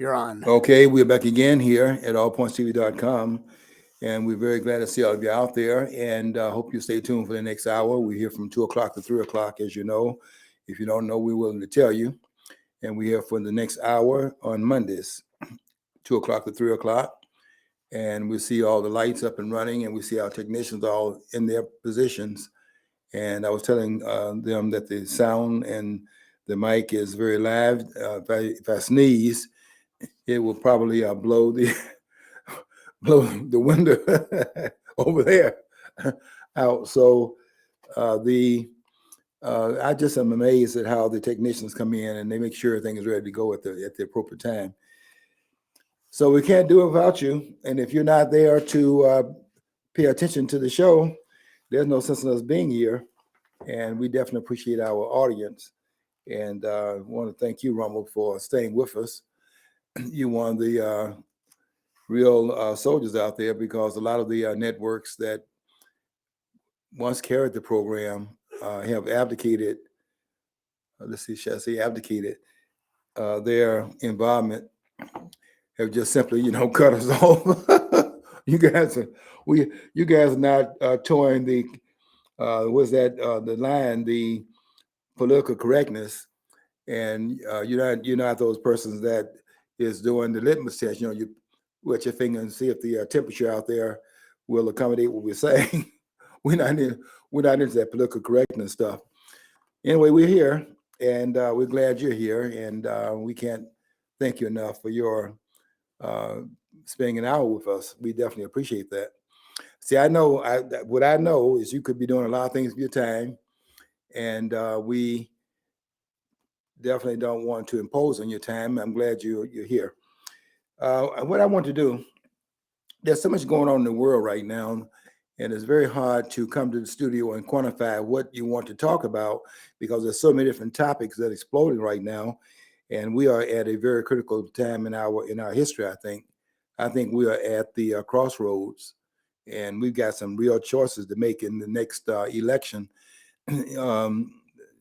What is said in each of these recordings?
you're on. Okay, we're back again here at allpointstv.com, and we're very glad to see all of you out there, and hope you stay tuned for the next hour. We're here from 2 o'clock to 3 o'clock, as you know. If you don't know, we're willing to tell you, and we're here for the next hour on Mondays, 2 o'clock to 3 o'clock, and we see all the lights up and running, and we see our technicians all in their positions. And I was telling them that the sound and the mic is very live. If I sneeze, it will probably blow the window over there out. So I just am amazed at how the technicians come in and they make sure everything is ready to go at the appropriate time. So we can't do it without you. And if you're not there to pay attention to the show, there's no sense in us being here. And we definitely appreciate our audience. And I want to thank you, Rumble, for staying with us. You're one of the real soldiers out there, because a lot of the networks that once carried the program have abdicated, abdicated their involvement, have just simply, cut us off. You guys are not towing the the line, the political correctness, and you're not those persons that is doing the litmus test. You wet your finger and see if the temperature out there will accommodate what we're saying. we're not into that political correctness stuff. Anyway, we're here, and we're glad you're here, and we can't thank you enough for your spending an hour with us. We definitely appreciate that. See, what I know is you could be doing a lot of things with your time, and we definitely don't want to impose on your time. I'm glad you're here. What I want to do, there's so much going on in the world right now, and it's very hard to come to the studio and quantify what you want to talk about, because there's so many different topics that are exploding right now, and we are at a very critical time in our history. I think we are at the crossroads, and we've got some real choices to make in the next election.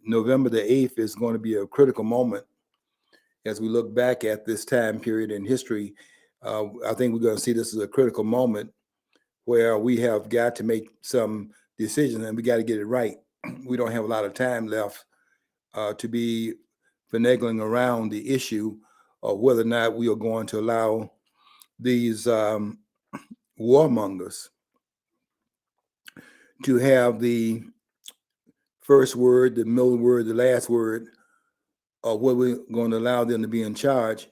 November the 8th is going to be a critical moment as we look back at this time period in history. I think we're going to see this as a critical moment where we have got to make some decisions, and we got to get it right. We don't have a lot of time left to be finagling around the issue of whether or not we are going to allow these warmongers to have the first word, the middle word, the last word, or whether we're going to allow them to be in charge.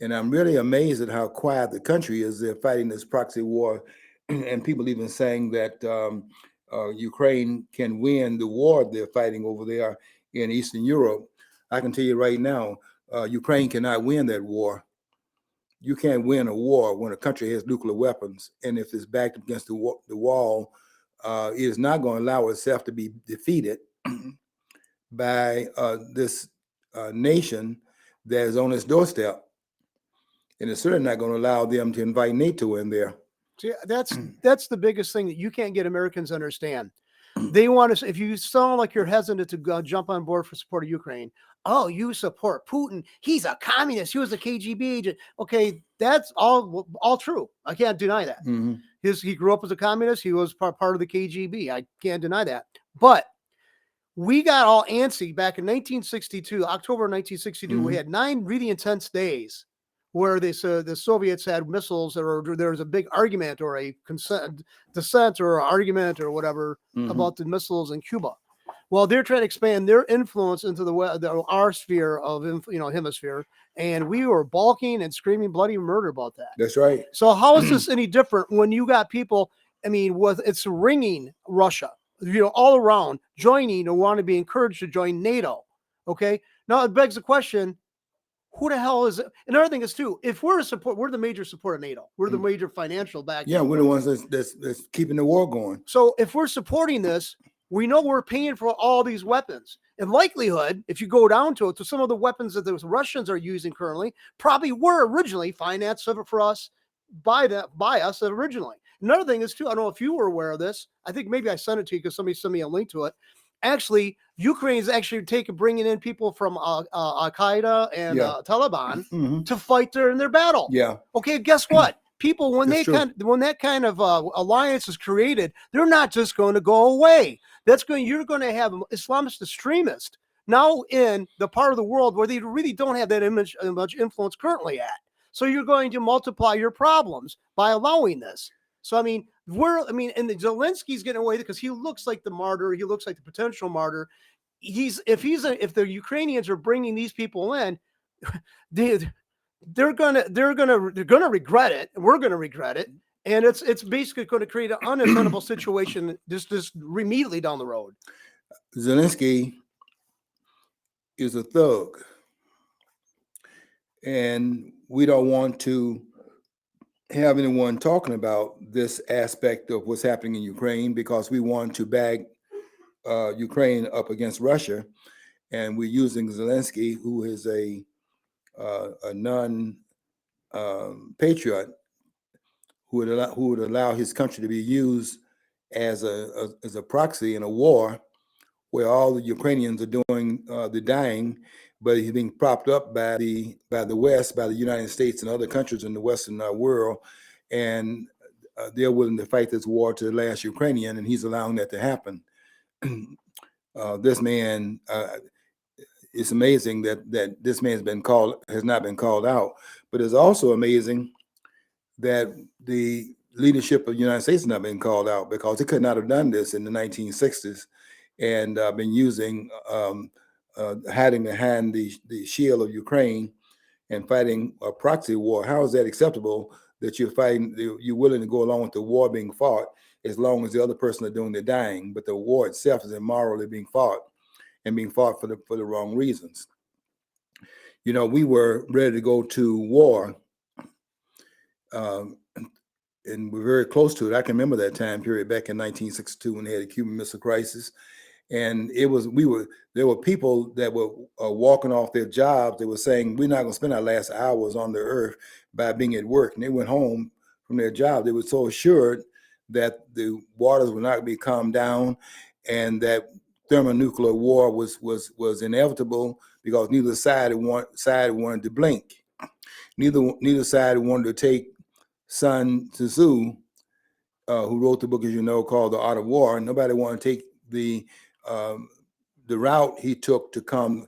And I'm really amazed at how quiet the country is. They're fighting this proxy war, and people even saying that Ukraine can win the war they're fighting over there in Eastern Europe. I can tell you right now, Ukraine cannot win that war. You can't win a war when a country has nuclear weapons, and if it's backed against the wall, it is not going to allow itself to be defeated by this nation that is on its doorstep. And it's certainly not going to allow them to invite NATO in there. See, that's the biggest thing that you can't get Americans to understand. They want to, if you sound like you're hesitant to jump on board for support of Ukraine, oh, you support Putin. He's a communist. He was a KGB agent. Okay, that's all true. I can't deny that. Mm-hmm. He grew up as a communist. He was part of the KGB. I can't deny that. But we got all antsy back in 1962, October 1962. Mm-hmm. We had 9 really intense days where the Soviets had missiles, or there was a big argument or a dissent or argument or whatever about the missiles in Cuba. Well, they're trying to expand their influence into our sphere of hemisphere, and we were balking and screaming bloody murder about that. That's right. So how is this any different when you got people? I mean, it's ringing Russia, all around joining or want to be encouraged to join NATO. Okay, now it begs the question: who the hell is it? Another thing is too, if we're the major support of NATO. We're the major financial back. Yeah, we're the ones that's keeping the war going. So if we're supporting this, we know we're paying for all these weapons. In likelihood, if you go down to it, to some of the weapons that the Russians are using currently probably were originally financed for us by us originally. Another thing is too, I don't know if you were aware of this. I think maybe I sent it to you because somebody sent me a link to it. actually Ukraine is actually bringing in people from Al Qaeda and Yeah. Taliban Mhm. to fight in their battle. Yeah. Okay, guess what? People, when That's true. when that kind of alliance is created, they're not just going to go away. You're going to have Islamist extremists now in the part of the world where they really don't have that much influence currently at. So you're going to multiply your problems by allowing this. So I mean, and Zelensky's getting away because he looks like the martyr. He looks like the potential martyr. If the Ukrainians are bringing these people in, they're gonna regret it. We're gonna regret it, and it's basically going to create an untenable situation just immediately down the road. Zelensky is a thug, and we don't want to have anyone talking about this aspect of what's happening in Ukraine because we want to bag Ukraine up against Russia, and we're using Zelensky, who is a non patriot, who would allow his country to be used as a proxy in a war where all the Ukrainians are doing the dying, but he's being propped up by the West, by the United States and other countries in the Western world, and they're willing to fight this war to the last Ukrainian, and he's allowing that to happen. This man, it's amazing that this man has not been called out, but it's also amazing that the leadership of the United States has not been called out because they could not have done this in the 1960s and been using hiding behind the shield of Ukraine and fighting a proxy war. How is that acceptable that you're willing to go along with the war being fought as long as the other person are doing the dying, but the war itself is immorally being fought and being fought for the wrong reasons? You know, we were ready to go to war, and we're very close to it. I can remember that time period back in 1962 when they had a Cuban Missile Crisis. And there were people that were walking off their jobs. They were saying, we're not going to spend our last hours on the earth by being at work. And they went home from their job. They were so assured that the waters would not be calmed down and that thermonuclear war was inevitable because neither side wanted to blink. Neither side wanted to take Sun Tzu, who wrote the book, as you know, called The Art of War. And nobody wanted to take the route he took to calm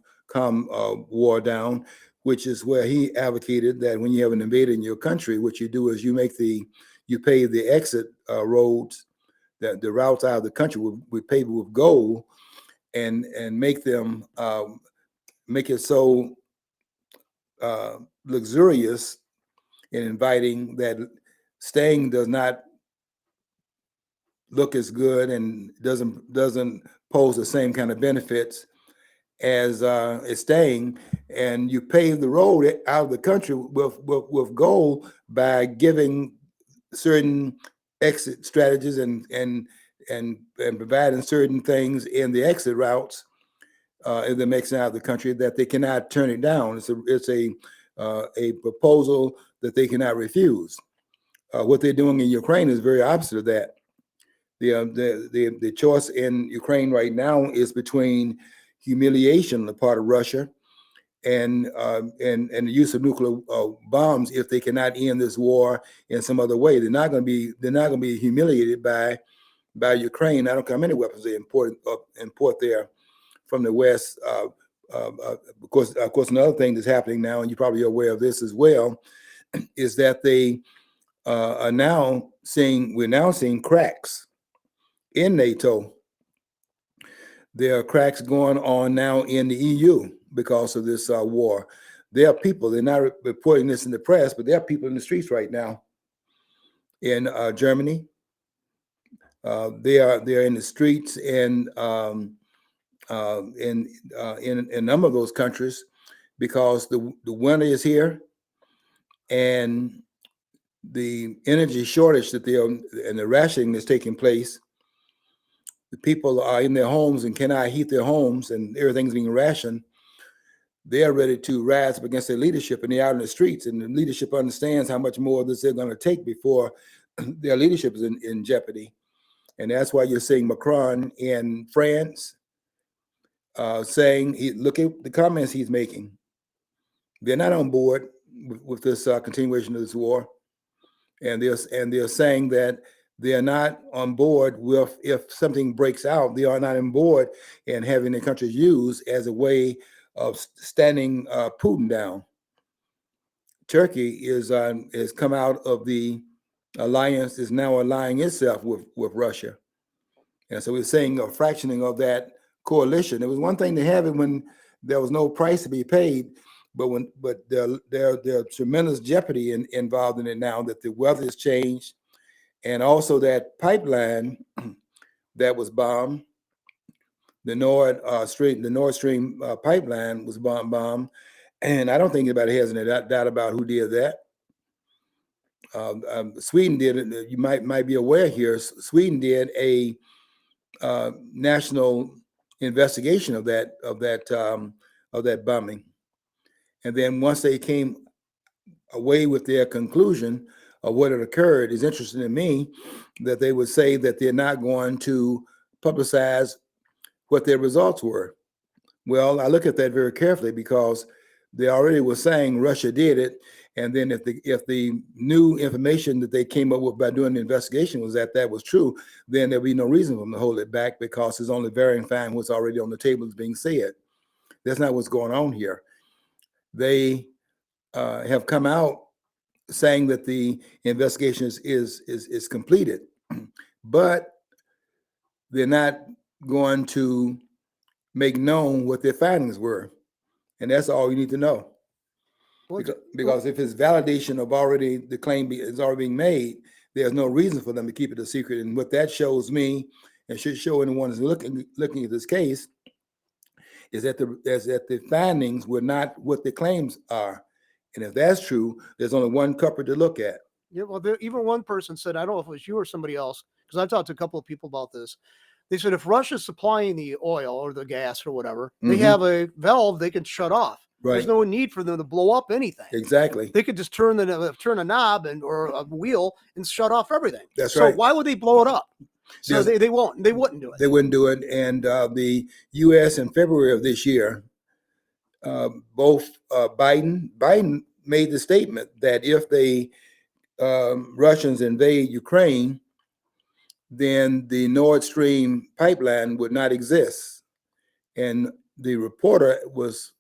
war down, which is where he advocated that when you have an invader in your country, what you do is you pave the exit roads, that the routes out of the country with paved with gold, and make them make it so luxurious and inviting that staying does not look as good and doesn't pose the same kind of benefits as staying. And you pave the road out of the country with gold by giving certain exit strategies and providing certain things in the exit routes in the mixing out of the country that they cannot turn it down. It's a proposal that they cannot refuse. What they're doing in Ukraine is very opposite of that. The choice in Ukraine right now is between humiliation on the part of Russia and the use of nuclear bombs if they cannot end this war in some other way. They're not going to be humiliated by Ukraine. I don't care how many weapons they import there from the West. Of course, another thing that's happening now, and you're probably aware of this as well, is that they we're now seeing cracks in NATO. There are cracks going on now in the EU because of this war. There are people, they're not reporting this in the press, but there are people in the streets right now in Germany. They are in the streets in a number of those countries because the winter is here and the energy shortage and the rationing that's taking place. The people are in their homes and cannot heat their homes and everything's being rationed. They are ready to rise up against their leadership and they're out in the streets, and the leadership understands how much more of this they're going to take before their leadership is in jeopardy. And that's why you're seeing Macron in France saying, look at the comments he's making. They're not on board with this continuation of this war, and they're saying that they are not on board with, if something breaks out, they are not on board in having their country used as a way of standing Putin down. Turkey has come out of the alliance, is now aligning itself with Russia, and so we're saying a fractioning of that coalition. It was one thing to have it when there was no price to be paid, but there tremendous jeopardy involved in it now that the weather has changed, and also that pipeline that was bombed, the Nord Stream pipeline was bombed, and I don't think anybody has any doubt about who did that. Sweden did it. You might be aware here. Sweden did a national investigation of that bombing, and then once they came away with their conclusion of what had occurred, it's interesting to me that they would say that they're not going to publicize what their results were. Well, I look at that very carefully because they already were saying Russia did it, and then if the new information that they came up with by doing the investigation was that was true, then there'll be no reason for them to hold it back because it's only verifying what's already on the table is being said. That's not what's going on here. They have come out saying that the investigation is completed, but they're not going to make known what their findings were, and that's all you need to know. Because if it's validation of the claim is already being made, there's no reason for them to keep it a secret. And what that shows me, and should show anyone who's looking at this case, is that the findings were not what the claims are. And if that's true, there's only one culprit to look at. Yeah, well, even one person said, I don't know if it was you or somebody else, because I've talked to a couple of people about this. They said if Russia's supplying the oil or the gas or whatever, they have a valve they can shut off. Right. There's no need for them to blow up anything. Exactly. They could just turn a knob or a wheel and shut off everything. That's right. So why would they blow it up? So they won't. They wouldn't do it. They wouldn't do it. And the U.S. in February of this year, both Biden made the statement that if the Russians invade Ukraine, then the Nord Stream pipeline would not exist. And the reporter was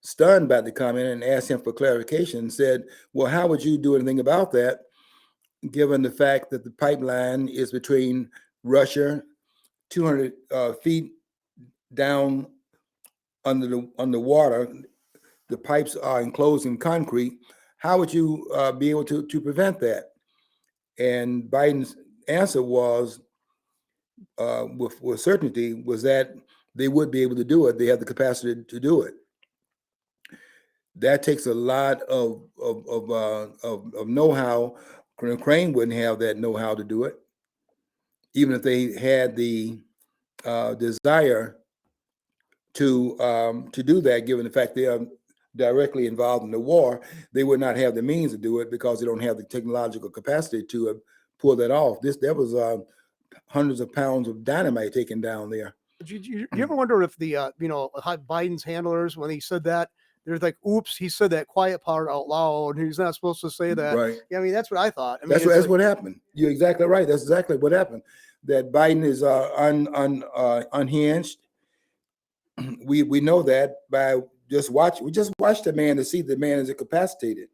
stunned by the comment and asked him for clarification and said, well, how would you do anything about that, given the fact that the pipeline is between Russia, 200 feet down under water, the pipes are enclosed in concrete. How would you be able to prevent that? And Biden's answer was, with certainty, was that they would be able to do it. They have the capacity to do it. That takes a lot of know-how. Ukraine wouldn't have that know-how to do it, even if they had the desire to do that. Given the fact they are directly involved in the war, they would not have the means to do it because they don't have the technological capacity to pull that off. There was hundreds of pounds of dynamite taken down there. You ever wonder if the Biden's handlers, when he said that, they're like, oops, he said that quiet part out loud. He's not supposed to say that. Right. Yeah, I mean, that's what I thought. I mean, that's what happened. You're exactly right. That's exactly what happened. That Biden is unhinged. We know that by just watch. We just watched the man to see the man is incapacitated.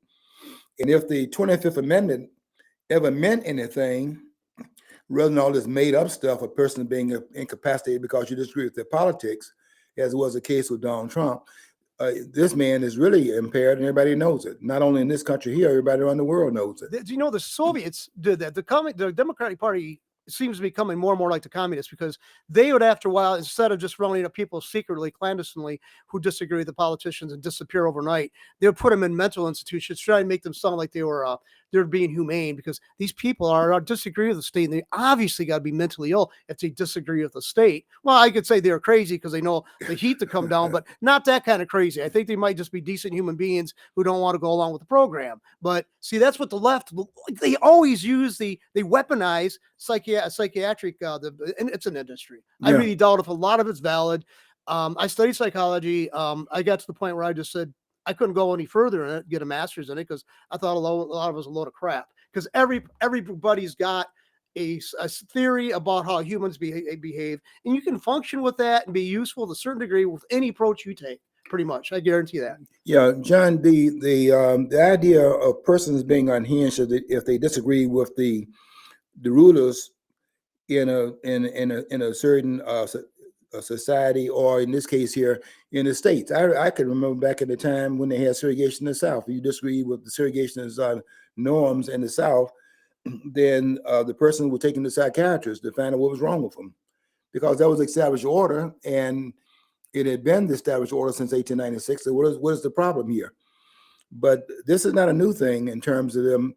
And if the 25th Amendment ever meant anything, rather than all this made up stuff, a person being incapacitated because you disagree with their politics, as was the case with Donald Trump, this man is really impaired, and everybody knows it. Not only in this country here, everybody around the world knows it. Do you know the Soviets did that? The Democratic Party seems to be becoming more and more like the communists, because they would, after a while, instead of just rounding up people secretly, clandestinely, who disagree with the politicians and disappear overnight, they would put them in mental institutions, try and make them sound like they're being humane, because these people are disagree with the state, and they obviously got to be mentally ill if they disagree with the state. Well, I could say they're crazy because they know the heat to come down, but not that kind of crazy. I think they might just be decent human beings who don't want to go along with the program. But see, that's what the left, they always use, they weaponize psychiatric, it's an industry. Yeah. I really doubt if a lot of it's valid. I studied psychology. I got to the point where I just said I couldn't go any further in it, get a master's in it, because I thought a lot of it was a load of crap. Because everybody's got a theory about how humans behave, and you can function with that and be useful to a certain degree with any approach you take. Pretty much, I guarantee that. Yeah, John, the idea of persons being unhinged if they disagree with the rulers in a certain a society, or in this case here in the States. I can remember back at the time when they had segregation in the South. If you disagree with the segregation norms in the South, then the person was taken to psychiatrists to find out what was wrong with them, because that was established order, and it had been the established order since 1896. So what is the problem here? But this is not a new thing in terms of them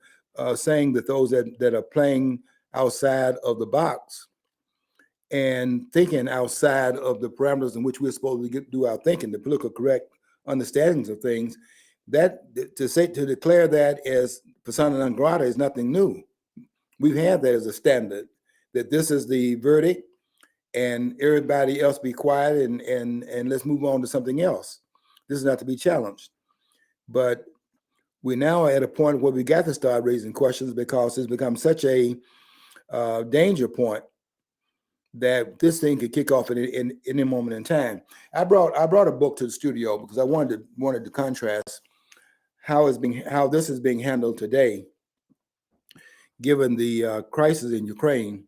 saying that those that are playing outside of the box and thinking outside of the parameters in which we're supposed to do our thinking, the political correct understandings of things, that to declare that as persona non grata is nothing new. We've had that as a standard, that this is the verdict, and everybody else be quiet and let's move on to something else. This is not to be challenged. But we're now at a point where we got to start raising questions, because it's become such a danger point that this thing could kick off in any moment in time. I brought a book to the studio because I wanted to contrast how this is being handled today, given the crisis in Ukraine,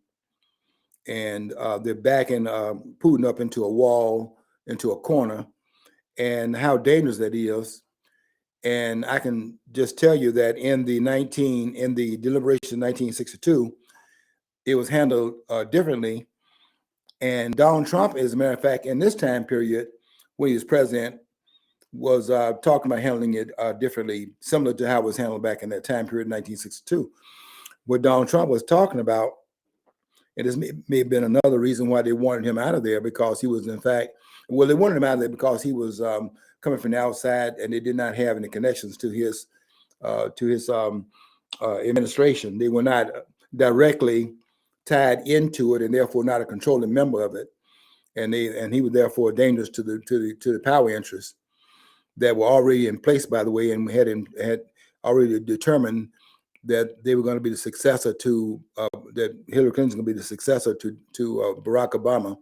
and they're backing Putin up into a wall, into a corner, and how dangerous that is. And I can just tell you that in the deliberation 1962, it was handled differently. And Donald Trump, as a matter of fact, in this time period, when he was president, was talking about handling it differently, similar to how it was handled back in that time period, 1962. What Donald Trump was talking about, and this may have been another reason why they wanted him out of there, because he was, in fact, they wanted him out of there because he was coming from the outside, and they did not have any connections to his administration. They were not directly tied into it, and therefore not a controlling member of it, and he was therefore dangerous to the power interests that were already in place, by the way, and had already determined that they were going to be the successor to that Hillary Clinton was going to be the successor to Barack Obama,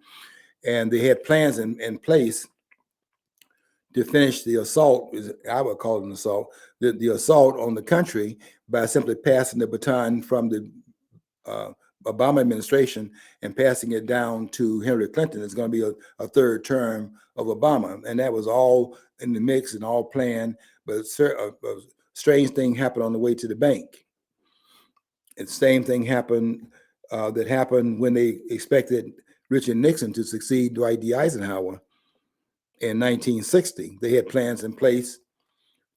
and they had plans in place to finish the assault, I would call it an assault, the assault on the country by simply passing the baton from the Obama administration and passing it down to Hillary Clinton. It's going to be a third term of Obama. And that was all in the mix and all planned. But a strange thing happened on the way to the bank. And the same thing happened that happened when they expected Richard Nixon to succeed Dwight D. Eisenhower in 1960. They had plans in place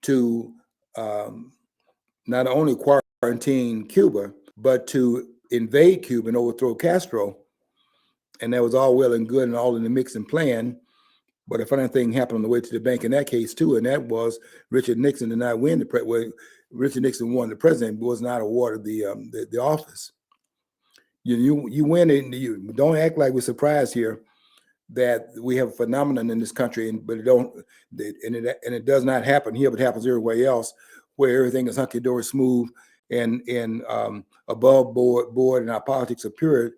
to not only quarantine Cuba, but to invade Cuba and overthrow Castro. And that was all well and good and all in the mix and plan. But a funny thing happened on the way to the bank in that case too, and that was Richard Nixon did not win Richard Nixon won the president, but was not awarded the office. You win it. You don't act like we're surprised here that we have a phenomenon in this country, but it does not happen here, but it happens everywhere else, where everything is hunky dory smooth and above board, and our politics appear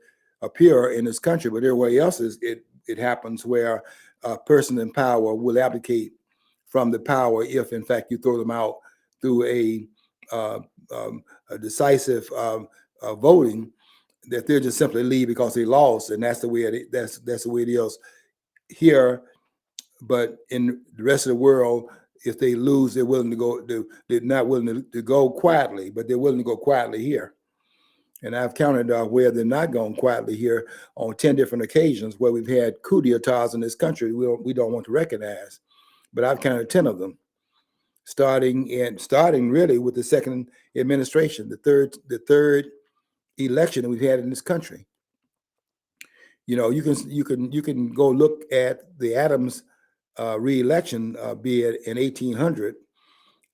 in this country, but everywhere else it happens where a person in power will abdicate from the power if, in fact, you throw them out through a decisive voting, that they'll just simply leave because they lost, and that's the way that's the way it is here. But in the rest of the world, if they lose, they're willing to go. They're not willing to go quietly, but they're willing to go quietly here. And I've counted where they're not going quietly here on 10 different occasions where we've had coup d'etats in this country we don't want to recognize. But I've counted 10 of them, starting really with the second administration, the third election that we've had in this country. You know, you can go look at the Adams re-election bid in 1800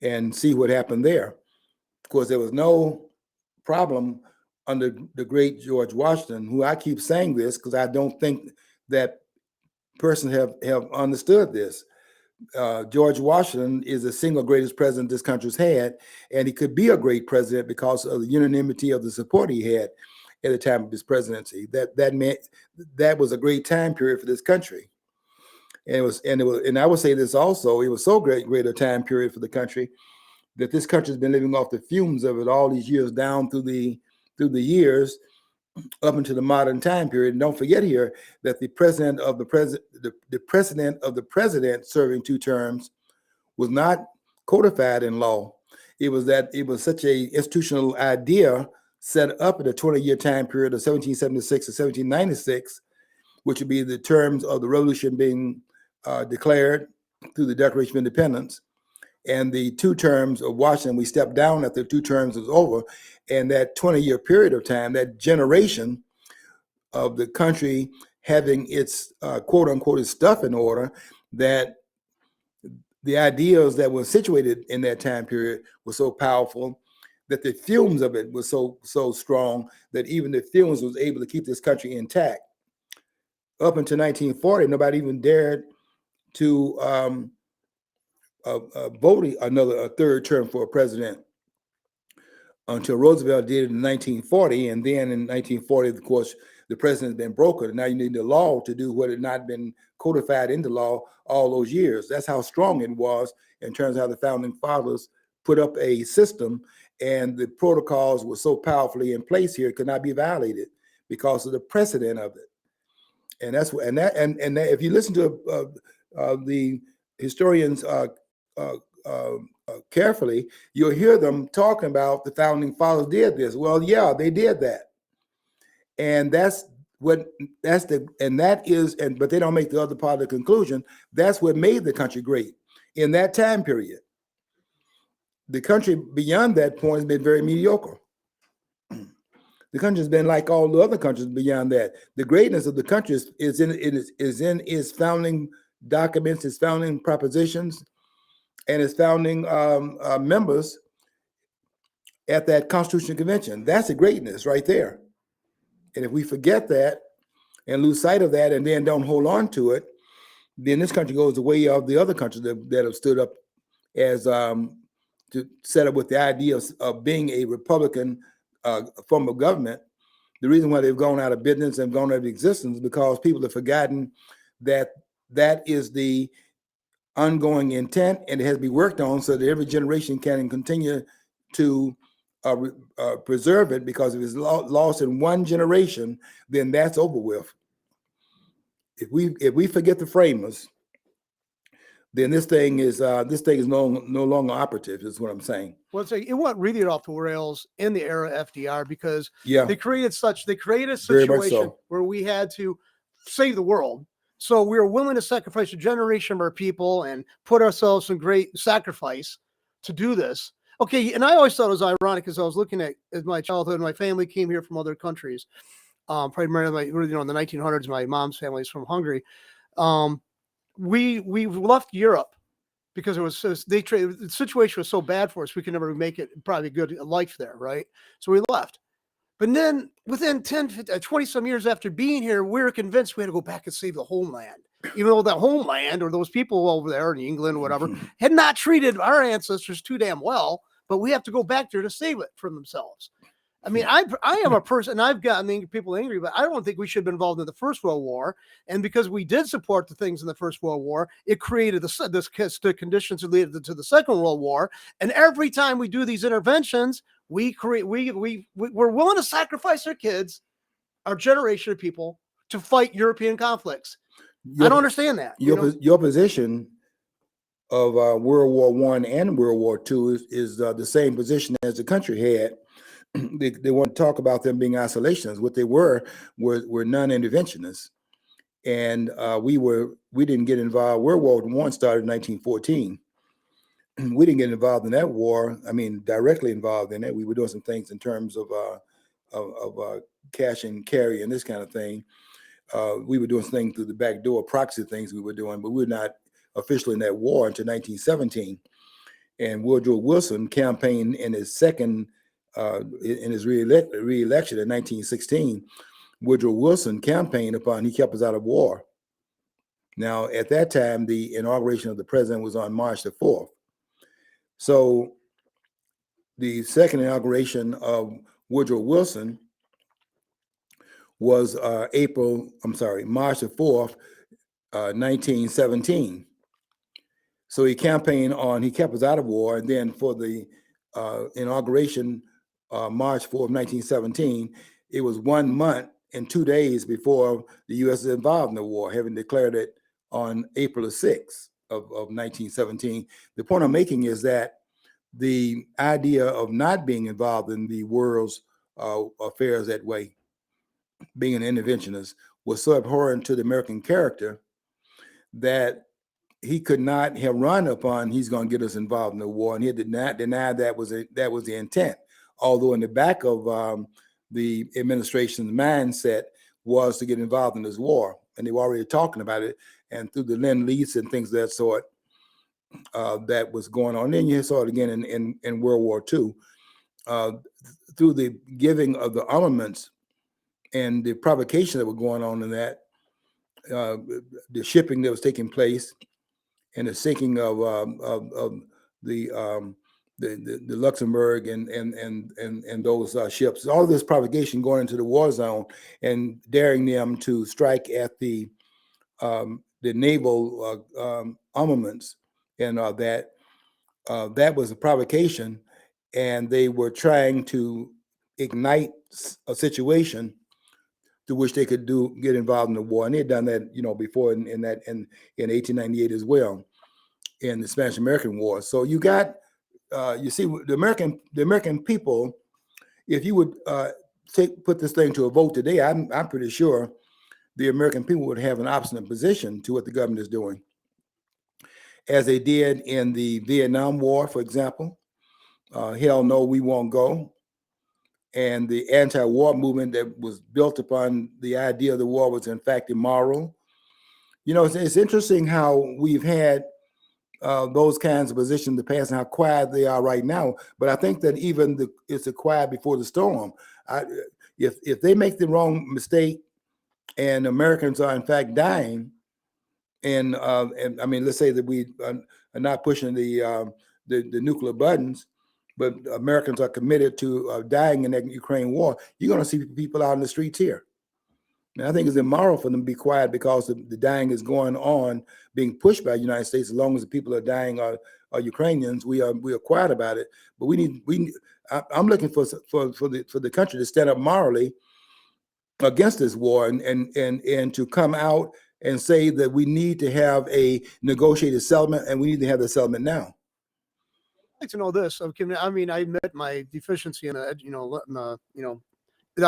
and see what happened there. Of course, there was no problem under the great George Washington, who I keep saying this because I don't think that persons have understood this. George Washington is the single greatest president this country's had, and he could be a great president because of the unanimity of the support he had at the time of his presidency. That meant that was a great time period for this country. And I would say this also, it was so great a time period for the country that this country's been living off the fumes of it all these years down through the years up into the modern time period. And don't forget here that the president of the president serving 2 terms was not codified in law. It was such a institutional idea set up in a 20-year time period of 1776 to 1796, which would be the terms of the revolution being declared through the Declaration of Independence. And the 2 terms of Washington, we stepped down after 2 terms was over. And that 20-year period of time, that generation of the country having its quote unquote its stuff in order, that the ideas that were situated in that time period were so powerful that the fumes of it was so strong that even the fumes was able to keep this country intact. Up until 1940, nobody even dared to vote a 3rd term for a president until Roosevelt did it in 1940. And then in 1940, of course, the president has been brokered. And now you need the law to do what had not been codified into law all those years. That's how strong it was in terms of how the founding fathers put up a system, and the protocols were so powerfully in place here, it could not be violated because of the precedent of it. And that's what, and if you listen to the historians carefully, you'll hear them talking about the founding fathers did this. Well, yeah, they did that, and but they don't make the other part of the conclusion. That's what made the country great in that time period. The country beyond that point has been very mediocre. The country's been like all the other countries beyond that. The greatness of the country is in its founding documents, its founding propositions, and its founding members at that Constitutional Convention. That's the greatness right there. And if we forget that and lose sight of that and then don't hold on to it, then this country goes the way of the other countries that have stood up as to set up with the idea of being a Republican form of government. The reason why they've gone out of business and gone out of existence is because people have forgotten that that is the ongoing intent, and it has to be worked on so that every generation can continue to preserve it, because if it's lost in one generation, then that's over with. If we forget the framers, then this thing is no longer operative, is what I'm saying. Well, it went really off the rails in the era of FDR because Yeah, they created a very much situation so. where we had to save the world. So we were willing to sacrifice a generation of our people and put ourselves in great sacrifice to do this. Okay, and I always thought it was ironic because I was looking at my childhood. My family came here from other countries, primarily, in the 1900s. My mom's family is from Hungary. We left Europe because the situation was so bad for us. We could never make it probably good life there, right? So we left. But then within 20 some years after being here, we were convinced we had to go back and save the homeland, even though that homeland or those people over there in England, whatever, had not treated our ancestors too damn well. But we have to go back there to save it from themselves. I mean, I am a person, I've gotten people angry, but I don't think we should have been involved in the First World War. And because we did support the things in the First World War, it created the conditions that led to the Second World War. And every time we do these interventions, we're willing to sacrifice our kids, our generation of people, to fight European conflicts. I don't understand that. Your position of World War I and World War II is the same position as the country had. They want to talk about them being isolationists. What they were non-interventionists, and we didn't get involved. World War I started in 1914. We didn't get involved in that war. I mean, directly involved in it. We were doing some things in terms of cash and carry and this kind of thing. We were doing things through the back door, proxy things we were doing, but we were not officially in that war until 1917. And Woodrow Wilson campaigned in his second. In his re-election in 1916, Woodrow Wilson campaigned upon he kept us out of war. Now, at that time, the inauguration of the president was on March the 4th. So the second inauguration of Woodrow Wilson was March the 4th, 1917. So he campaigned he kept us out of war. And then for the inauguration, March 4th, 1917, it was 1 month and 2 days before the U.S. was involved in the war, having declared it on April the 6th of 1917. The point I'm making is that the idea of not being involved in the world's affairs that way, being an interventionist, was so abhorrent to the American character that he could not have run upon he's going to get us involved in the war, and he did not deny that was the intent. Although in the back of the administration's mindset was to get involved in this war, and they were already talking about it, and through the Lend-Lease and things of that sort that was going on. Then you saw it again in World War II through the giving of the armaments and the provocation that were going on in that, the shipping that was taking place, and the sinking of the Luxembourg and those ships. All this provocation going into the war zone and daring them to strike at the naval armaments, and that was a provocation, and they were trying to ignite a situation to which they could get involved in the war, and they had done that, before in 1898 as well, in the Spanish-American War. So you got, you see, the American people. If you would put this thing to a vote today, I'm pretty sure the American people would have an obstinate position to what the government is doing, as they did in the Vietnam War, for example. Hell no, we won't go. And the anti-war movement that was built upon the idea of the war was in fact immoral. It's interesting how we've had those kinds of positions in the past and how quiet they are right now. But I think that even it's a quiet before the storm. If they make the wrong mistake and Americans are in fact dying, and I mean, let's say that we are not pushing the nuclear buttons, but Americans are committed to dying in that Ukraine war, you're going to see people out in the streets here. And I think it's immoral for them to be quiet because the dying is going on, being pushed by the United States. As long as the people are dying are Ukrainians, we are quiet about it. But I'm looking for the country to stand up morally against this war and to come out and say that we need to have a negotiated settlement, and we need to have the settlement now. I'd like to know this. I mean, I admit my deficiency in I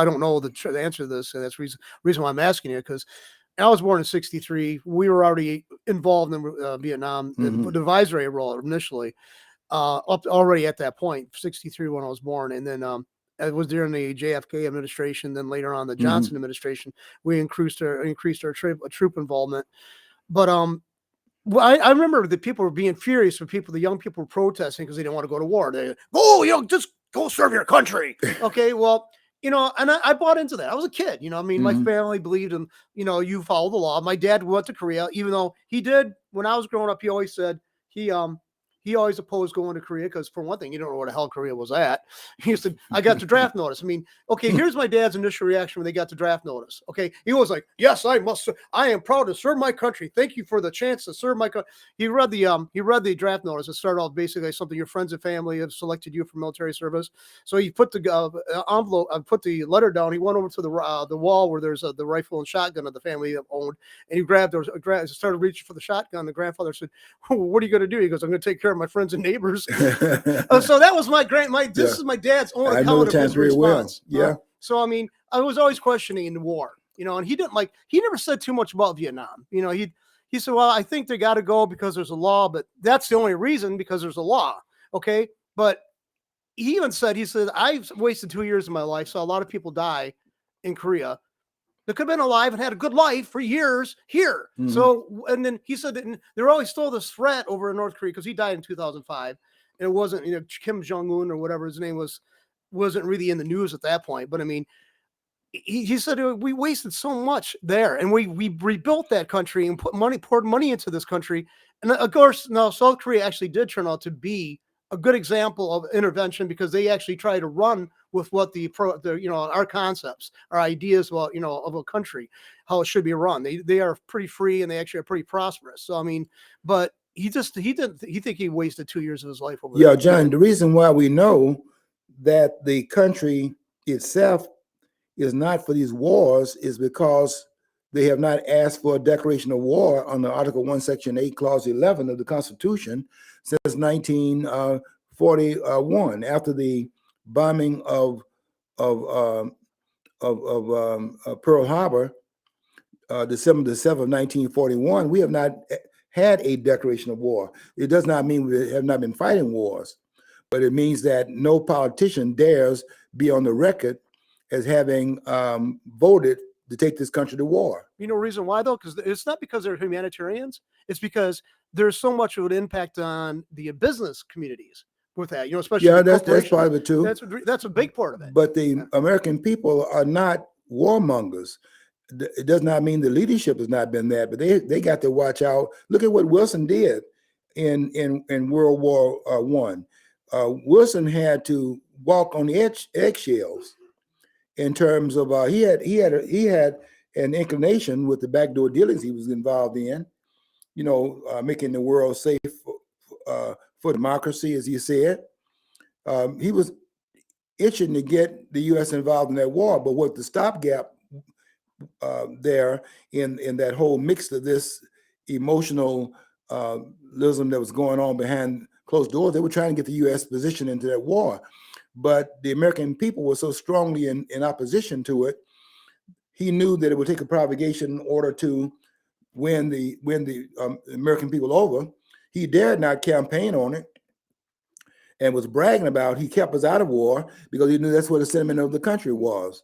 don't know the answer to this, and that's the reason why I'm asking you, because I was born in '63. We were already involved in Vietnam, the advisory role initially, up already at that point, '63 when I was born, and then it was during the JFK administration. Then later on, the Johnson administration, we increased our troop involvement. But well, I remember that people were being furious the young people were protesting because they didn't want to go to war. They just go serve your country. Okay, well, and I bought into that. I was a kid, I mean, my family believed in, you follow the law. My dad went to Korea, even though he did, when I was growing up, he always said he always opposed going to Korea because, for one thing, you don't know where the hell Korea was at. He said, I got the draft notice. I mean, okay, here's my dad's initial reaction when they got the draft notice. Okay, he was like, yes, I am proud to serve my country. Thank you for the chance to serve my country. He read the draft notice. It started off basically something: your friends and family have selected you for military service. So he put the envelope, put the letter down. He went over to the wall where there's the rifle and shotgun that the family owned, and he started reaching for the shotgun. The grandfather said, what are you going to do? He goes, I'm going to take care of my friends and neighbors. So that was this is my dad's own account of his response. Yeah. So, I mean, I was always questioning the war, and he never said too much about Vietnam. He said, well, I think they got to go because there's a law, but that's the only reason, because there's a law. Okay. But he even said, I've wasted 2 years of my life. Saw a lot of people die in Korea that could have been alive and had a good life for years here. So, and then he said that there always still this threat over in North Korea, because he died in 2005. And it wasn't, Kim Jong-un or whatever his name wasn't really in the news at that point. But I mean, he said we wasted so much there, and we rebuilt that country and poured money into this country. And of course, now South Korea actually did turn out to be a good example of intervention because they actually try to run with what the our concepts, our ideas about of a country, how it should be run. They are pretty free and they actually are pretty prosperous. So I mean, but he think he wasted 2 years of his life over Yeah, there. John, the reason why we know that the country itself is not for these wars is because they have not asked for a declaration of war under Article 1, Section 8, Clause 11 of the Constitution since 1941, after the bombing of Pearl Harbor, December the 7th of 1941. We have not had a declaration of war. It does not mean we have not been fighting wars, but it means that no politician dares be on the record as having voted to take this country to war. You know, reason why though? Because it's not because they're humanitarians. It's because there's so much of an impact on the business communities with that. Especially that's part of it too. That's a big part of it. But the American people are not warmongers. It does not mean the leadership has not been there, but they got to watch out. Look at what Wilson did in World War One. Wilson had to walk on the eggshells in terms of he had an inclination with the backdoor dealings he was involved in, making the world safe for democracy, as he said. He was itching to get the U.S. involved in that war, but what the stopgap there in that whole mix of this emotionalism that was going on behind closed doors, they were trying to get the U.S. position into that war. But the American people were so strongly in opposition to it, he knew that it would take a provocation in order to win the American people over. He dared not campaign on it and was bragging about he kept us out of war because he knew that's what the sentiment of the country was.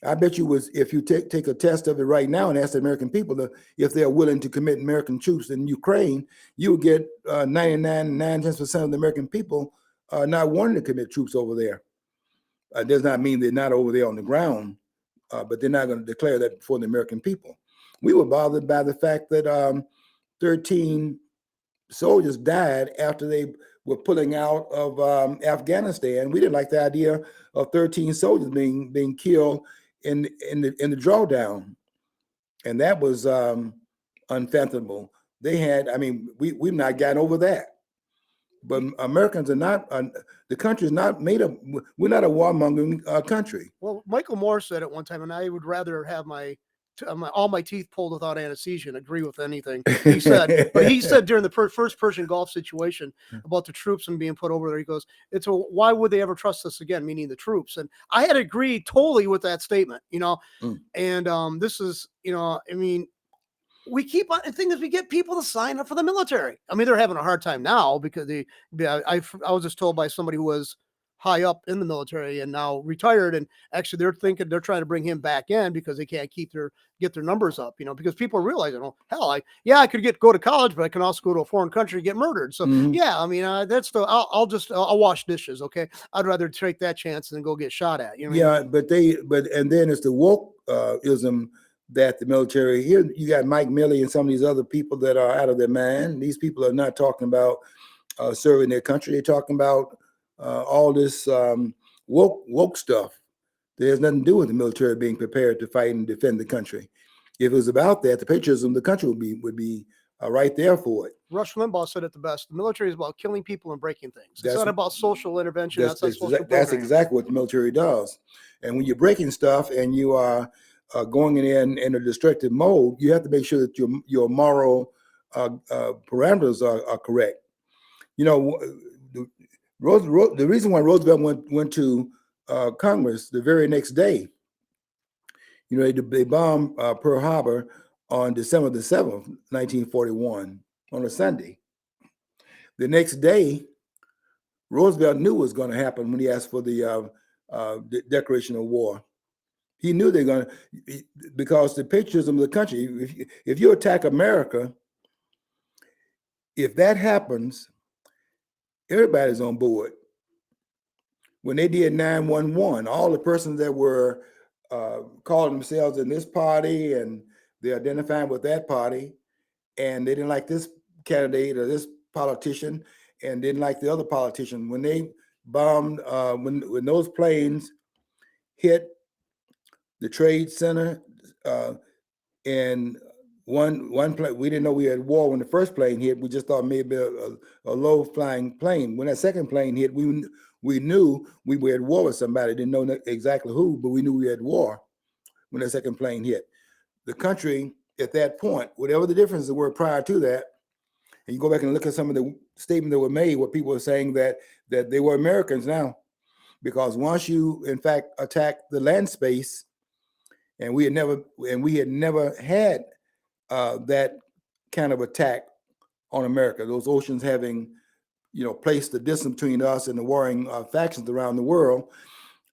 I bet you if you take a test of it right now and ask the American people if they're willing to commit American troops in Ukraine, you would get 99.9% of the American people not wanting to commit troops over there. Does not mean they're not over there on the ground, but they're not going to declare that before the American people. We were bothered by the fact that 13 soldiers died after they were pulling out of Afghanistan. We didn't like the idea of 13 soldiers being killed in the drawdown, and that was unfathomable. We've not gotten over that. But Americans are not. The country is not made of. We're not a warmongering country. Well, Michael Moore said at one time, and I would rather have all my teeth pulled without anesthesia and agree with anything he said. But he said during the first Persian Gulf situation about the troops and being put over there, he goes, why would they ever trust us again? Meaning the troops. And I had agreed totally with that statement, and this is, we keep on, the thing is we get people to sign up for the military. I mean, they're having a hard time now because I was just told by somebody who was high up in the military and now retired, and actually they're trying to bring him back in because they can't get their numbers up, because people are realizing, I could go to college, but I can also go to a foreign country and get murdered. So I'll wash dishes. Okay. I'd rather take that chance than go get shot at. And then it's the wokeism that the military here, you got Mike Milley and some of these other people that are out of their mind. These people are not talking about serving their country. They're talking about all this woke stuff that has nothing to do with the military being prepared to fight and defend the country. If it was about that, the patriotism of the country would be right there for it. Rush Limbaugh said it the best. The military is about killing people and breaking things. It's not about social intervention. That's exactly what the military does. And when you're breaking stuff and you are going in a destructive mode, you have to make sure that your moral parameters are correct. The reason why Roosevelt went to Congress the very next day, they bombed Pearl Harbor on December the 7th, 1941, on a Sunday. The next day, Roosevelt knew what was going to happen when he asked for the declaration of war. He knew they're going to, because the patriotism of the country, if you attack America, if that happens, everybody's on board. When they did 9/11, all the persons that were calling themselves in this party, and they're identifying with that party, and they didn't like this candidate or this politician, and didn't like the other politician. When they bombed, when those planes hit the Trade Center, and one plane, we didn't know we had war when the first plane hit. We just thought maybe a low flying plane. When that second plane hit, we knew we were at war with somebody. Didn't know exactly who, but we knew we had war when that second plane hit. The country at that point, whatever the differences were prior to that, and you go back and look at some of the statements that were made, where people were saying that they were Americans now, because once you, in fact, attack the land space, and we had never had that kind of attack on America. Those oceans having, placed the distance between us and the warring factions around the world,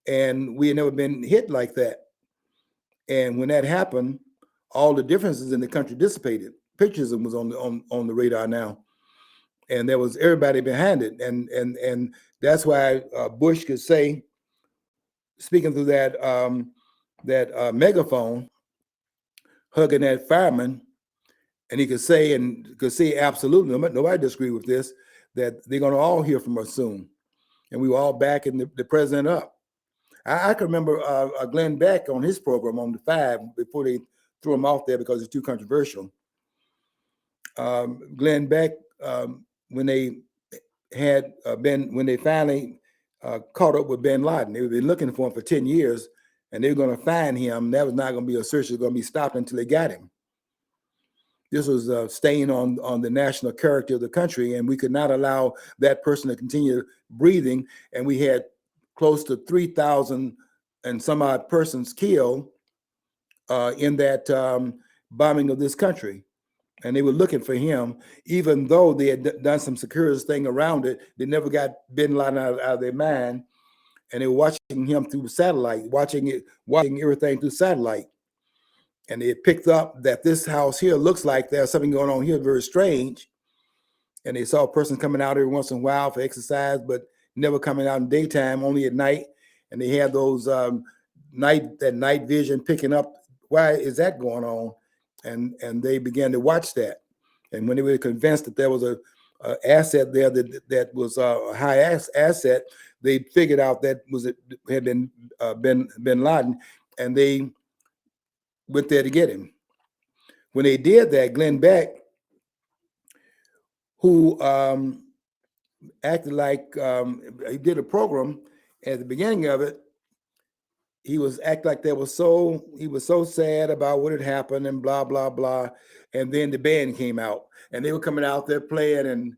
and we had never been hit like that. And when that happened, all the differences in the country dissipated. Patriotism was on the radar now, and there was everybody behind it, and that's why Bush could say, speaking through that megaphone, hugging that fireman, and he could say absolutely, nobody disagree with this, that they're going to all hear from us soon, and we were all backing the president up. I can remember Glenn Beck on his program on the 5 before they threw him off there because it's too controversial. Glenn Beck, when they finally caught up with bin Laden, they had been looking for him for 10 years, and they were going to find him. That was not going to be a search; it was going to be stopped until they got him. This was a stain on the national character of the country, and we could not allow that person to continue breathing. And we had close to 3,000 and some odd persons killed in that bombing of this country. And they were looking for him, even though they had done some security thing around it. They never got bin Laden out of their mind, and they were watching him through satellite, watching everything through satellite. And they picked up that this house here looks like there's something going on here very strange. And they saw a person coming out every once in a while for exercise, but never coming out in daytime, only at night. And they had those night vision picking up, why is that going on? And they began to watch that. And when they were convinced that there was a asset there that was a high asset, they figured out that had been bin Laden, and they went there to get him. When they did that, Glenn Beck, who acted like he did a program at the beginning of it, he was acting like he was so sad about what had happened and blah, blah, blah. And then the band came out, and they were coming out there playing, and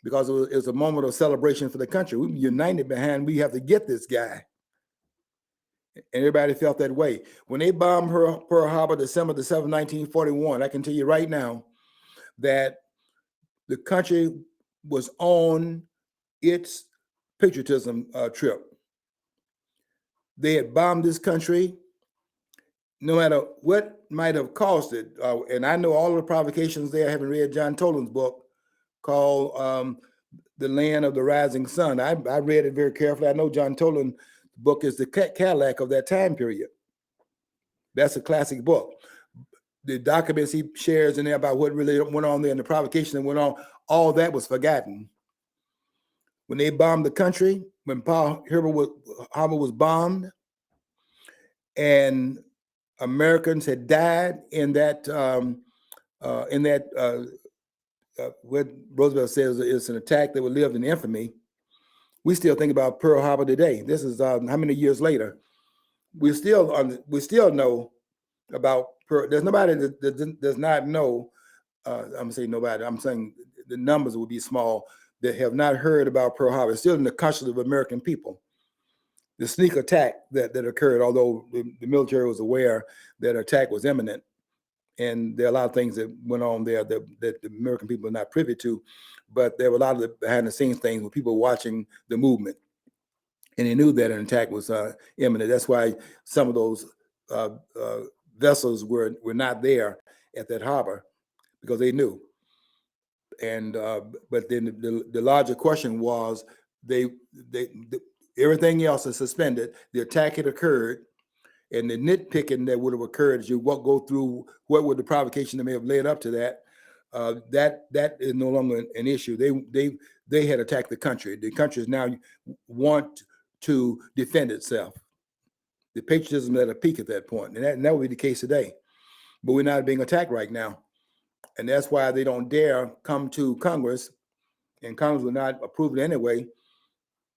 because it was a moment of celebration for the country. We were united behind, we have to get this guy. And everybody felt that way. When they bombed Pearl Harbor, December the 7th, 1941, I can tell you right now that the country was on its patriotism trip. They had bombed this country, no matter what might have caused it. And I know all of the provocations there, having read John Toland's book called The Land of the Rising Sun. I read it very carefully. I know John Toland's book is the Cadillac of that time period. That's a classic book. The documents he shares in there about what really went on there and the provocation that went on, all that was forgotten. When they bombed the country, when Pearl Harbor was bombed, and Americans had died in that what Roosevelt says is an attack that would live in infamy. We still think about Pearl Harbor today. This is how many years later? We still know about Pearl. There's nobody that does not know. I'm gonna say nobody. I'm saying the numbers will be small that have not heard about Pearl Harbor. It's still in the consciousness of American people. The sneak attack that occurred, although the military was aware that attack was imminent, and there are a lot of things that went on there that the American people are not privy to, but there were a lot of the behind the scenes things with people watching the movement, and they knew that an attack was imminent. That's why some of those vessels were not there at that harbor, because they knew. And but then the larger question was, everything else is suspended. The attack had occurred, and the nitpicking that would have occurred as you go through what were the provocation that may have led up to that. That is no longer an issue. They had attacked the country. The country is now want to defend itself. The patriotism at a peak at that point, and that would be the case today. But we're not being attacked right now, and that's why they don't dare come to Congress, and Congress will not approve it anyway,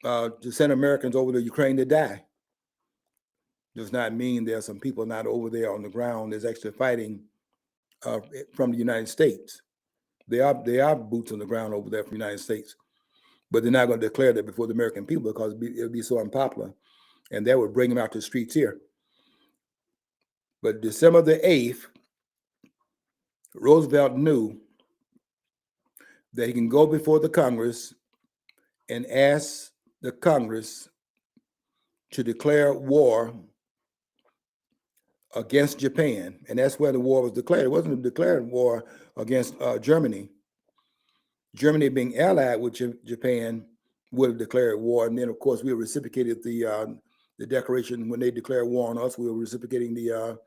to send Americans over to Ukraine to die. Does not mean there are some people not over there on the ground that's actually fighting from the United States. They are boots on the ground over there from the United States, but they're not going to declare that before the American people because it would be so unpopular, and that would bring them out to the streets here. But December the 8th, Roosevelt knew that he can go before the Congress and ask the Congress to declare war against Japan, and that's where the war was declared. It wasn't a declared war against Germany. Germany, being allied with Japan, would have declared war, and then of course we reciprocated the declaration when they declared war on us. We were reciprocating the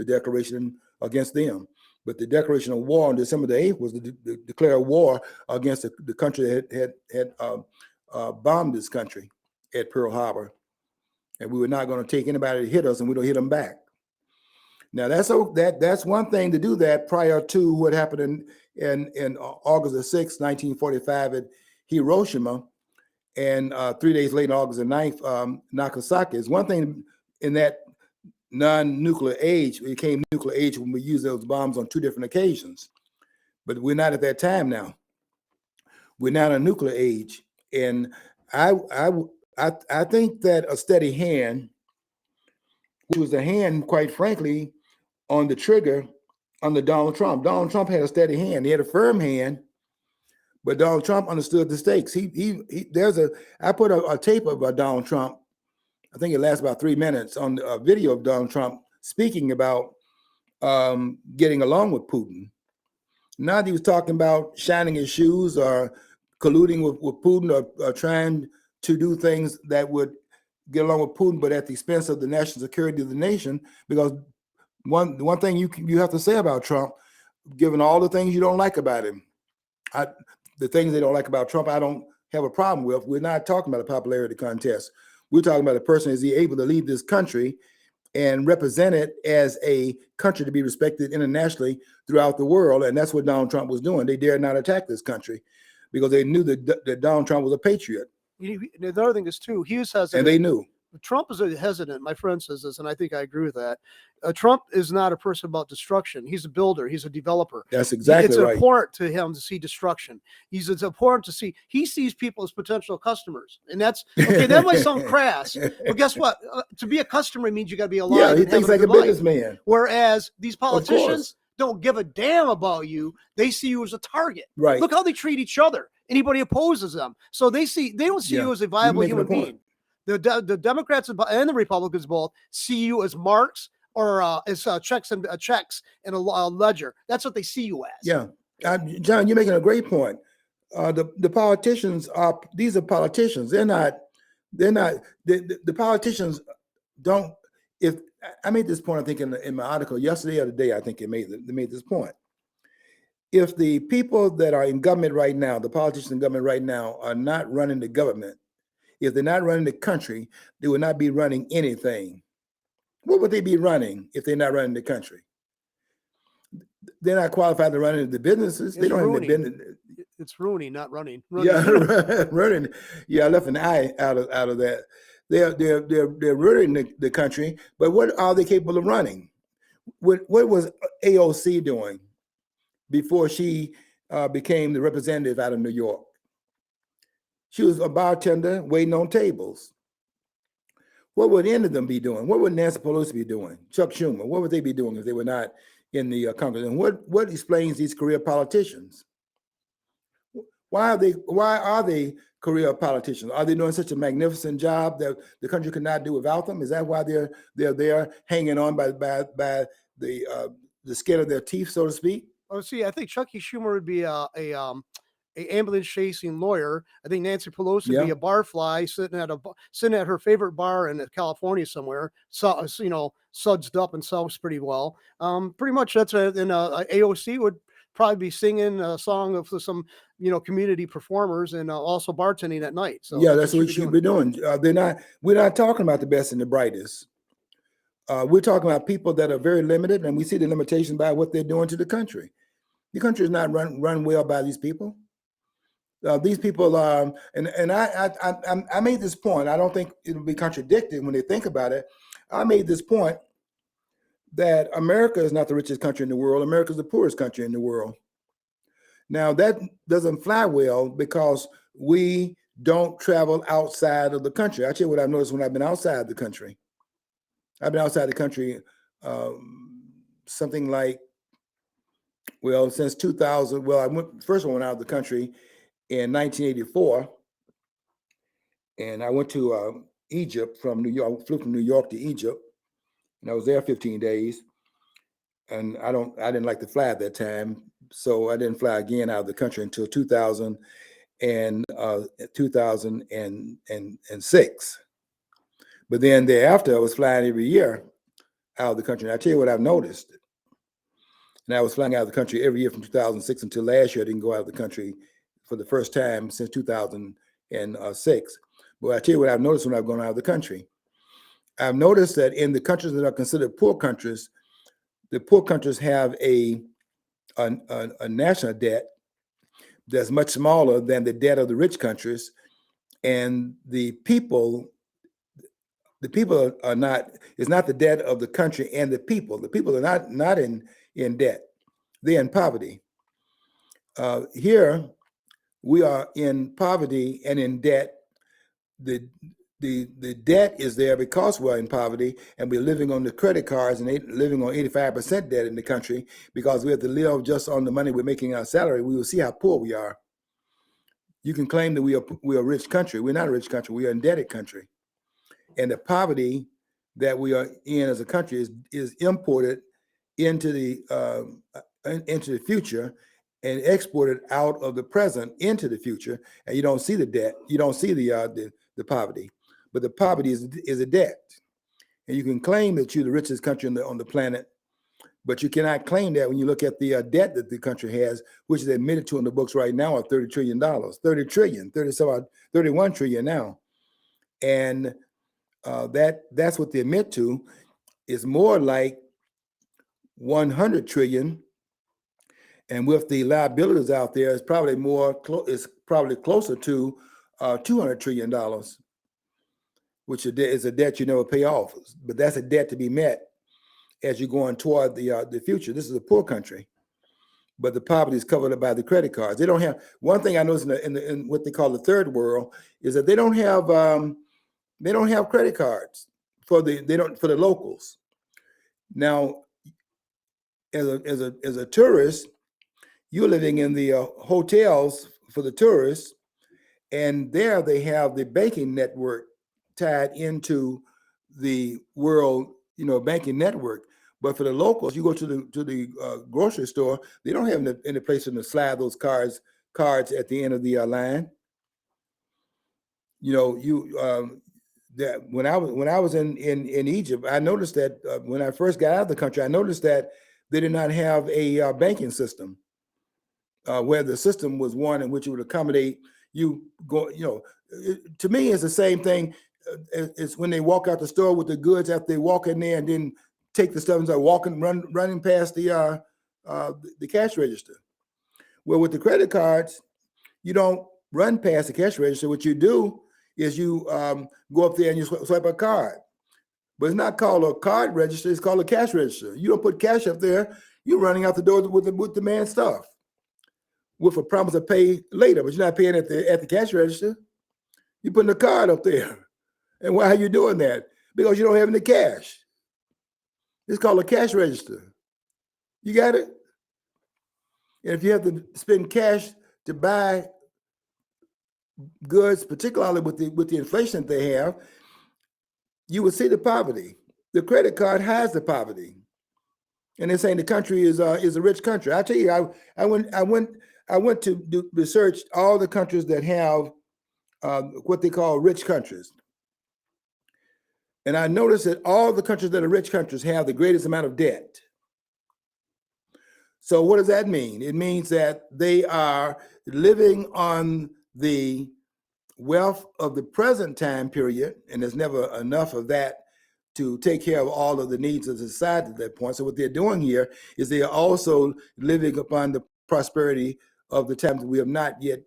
declaration against them. But the declaration of war on December the 8th was to declare war against the country that had bombed this country at Pearl Harbor, and we were not going to take anybody to hit us, and we don't hit them back. Now that's one thing to do that prior to what happened in August the 6th, 1945 at Hiroshima, and 3 days later, August the 9th, Nagasaki. Is one thing in that non-nuclear age. It became nuclear age when we used those bombs on two different occasions, but we're not at that time now. We're not a nuclear age, and I think that a steady hand, which was a hand, quite frankly, on the trigger under Donald Trump. Donald Trump had a steady hand. He had a firm hand, but Donald Trump understood the stakes. I put a tape of Donald Trump. I think it lasts about 3 minutes on a video of Donald Trump speaking about getting along with Putin. Not that he was talking about shining his shoes or colluding with Putin or trying to do things that would get along with Putin, but at the expense of the national security of the nation. Because one thing you have to say about Trump, given all the things you don't like about him, the things they don't like about Trump, I don't have a problem with. We're not talking about a popularity contest. We're talking about a person, is he able to lead this country and represent it as a country to be respected internationally throughout the world? And that's what Donald Trump was doing. They dared not attack this country because they knew that Donald Trump was a patriot. The other thing is too, he was hesitant. And they knew. Trump is hesitant. My friend says this, and I think I agree with that. Trump is not a person about destruction. He's a builder. He's a developer. That's exactly right. It's important to him to see destruction. It's important to see. He sees people as potential customers, and that's okay. That might sound crass, but guess what? To be a customer means you got to be alive. Yeah, he thinks like a businessman. Whereas these politicians don't give a damn about you. They see you as a target. Right. Look how they treat each other. Anybody opposes them, so they don't see you as a viable human being. The Democrats and the Republicans both see you as marks or as checks in a ledger. That's what they see you as. Yeah, John, you're making a great point. The politicians these are politicians. They're not. The politicians don't. If I made this point, I think in my article yesterday or today, I think they made this point. If the people that are in government right now, the politicians in government right now, are not running the government, if they're not running the country, they would not be running anything. What would they be running if they're not running the country? They're not qualified to run the businesses. They don't have the business. It's ruining, not running. Yeah, running. Yeah, I left an I out of that. They're running the country, but what are they capable of running? What was AOC doing before she became the representative out of New York? She was a bartender waiting on tables. What would any of them be doing? What would Nancy Pelosi be doing? Chuck Schumer, what would they be doing if they were not in the Congress? And what explains these career politicians? Why are they career politicians? Are they doing such a magnificent job that the country could not do without them? Is that why they're there hanging on by the skin of their teeth, so to speak? Oh, see, I think Chucky Schumer would be a ambulance chasing lawyer. I think Nancy Pelosi Yeah. be a barfly sitting at her favorite bar in California somewhere, so sudsed up and sells pretty well. Pretty much that's AOC would probably be singing a song of some community performers and also bartending at night. So Yeah, that's what she'd be doing. We're not talking about the best and the brightest. We're talking about people that are very limited, and we see the limitations by what they're doing to the country. The country is not run well by these people. These people, and I made this point. I don't think it'll be contradicted when they think about it. I made this point that America is not the richest country in the world. America is the poorest country in the world. Now, that doesn't fly well because we don't travel outside of the country. I tell you what I've noticed when I've been outside the country. I've been outside the country something like, since 2000. Well, I went out of the country in 1984, and I went to Egypt from New York. Flew from New York to Egypt, and I was there 15 days. And I didn't like to fly at that time, so I didn't fly again out of the country until 2006. But then thereafter, I was flying every year out of the country. And I tell you what I've noticed. And I was flying out of the country every year from 2006 until last year. I didn't go out of the country for the first time since 2006. But I tell you what I've noticed when I've gone out of the country. I've noticed that in the countries that are considered poor countries, the poor countries have a national debt that's much smaller than the debt of the rich countries, and the people are not. It's not the debt of the country and the people. The people are not in debt; they're in poverty. Here, we are in poverty and in debt. The debt is there because we're in poverty and we're living on the credit cards and living on 85% debt in the country because we have to live just on the money we're making our salary. We will see how poor we are. You can claim that we are a rich country. We're not a rich country. We are an indebted country. And the poverty that we are in as a country is imported into the future and exported out of the present into the future. And you don't see the debt. You don't see the poverty. But the poverty is a debt. And you can claim that you're the richest country on the planet, but you cannot claim that when you look at the debt that the country has, which is admitted to in the books right now of $30 trillion, 31 trillion now. And that's what they admit to. Is more like 100 trillion. And with the liabilities out there, it's probably closer to $200 trillion. Which is a debt you never pay off. But that's a debt to be met as you're going toward the future. This is a poor country, but the poverty is covered up by the credit cards. They don't have, one thing I noticed in what they call the third world is that they don't have credit cards for the locals. Now, as a tourist, you're living in the hotels for the tourists, and there they have the banking network tied into the world, banking network. But for the locals, you go to the grocery store, they don't have any place to slide those cards at the end of the line. That when I was in Egypt, I noticed that when I first got out of the country, I noticed that they did not have a banking system where the system was one in which it would accommodate you. To me, it's the same thing. It's when they walk out the store with the goods after they walk in there and then take the stuff and start running past the cash register. Well, with the credit cards, you don't run past the cash register. What you do is you go up there and you swipe a card. But it's not called a card register, it's called a cash register. You don't put cash up there, you're running out the door with the man's stuff with a promise to pay later, but you're not paying at the cash register. You're putting a card up there. And why are you doing that? Because you don't have any cash. It's called a cash register. You got it? And if you have to spend cash to buy goods, particularly with the inflation that they have, you will see the poverty. The credit card hides the poverty. And they're saying the country is a rich country. I tell you, I went I went to do research all the countries that have what they call rich countries. And I noticed that all the countries that are rich countries have the greatest amount of debt. So what does that mean? It means that they are living on the wealth of the present time period, and there's never enough of that to take care of all of the needs of society at that point. So what they're doing here is they are also living upon the prosperity of the times that we have not yet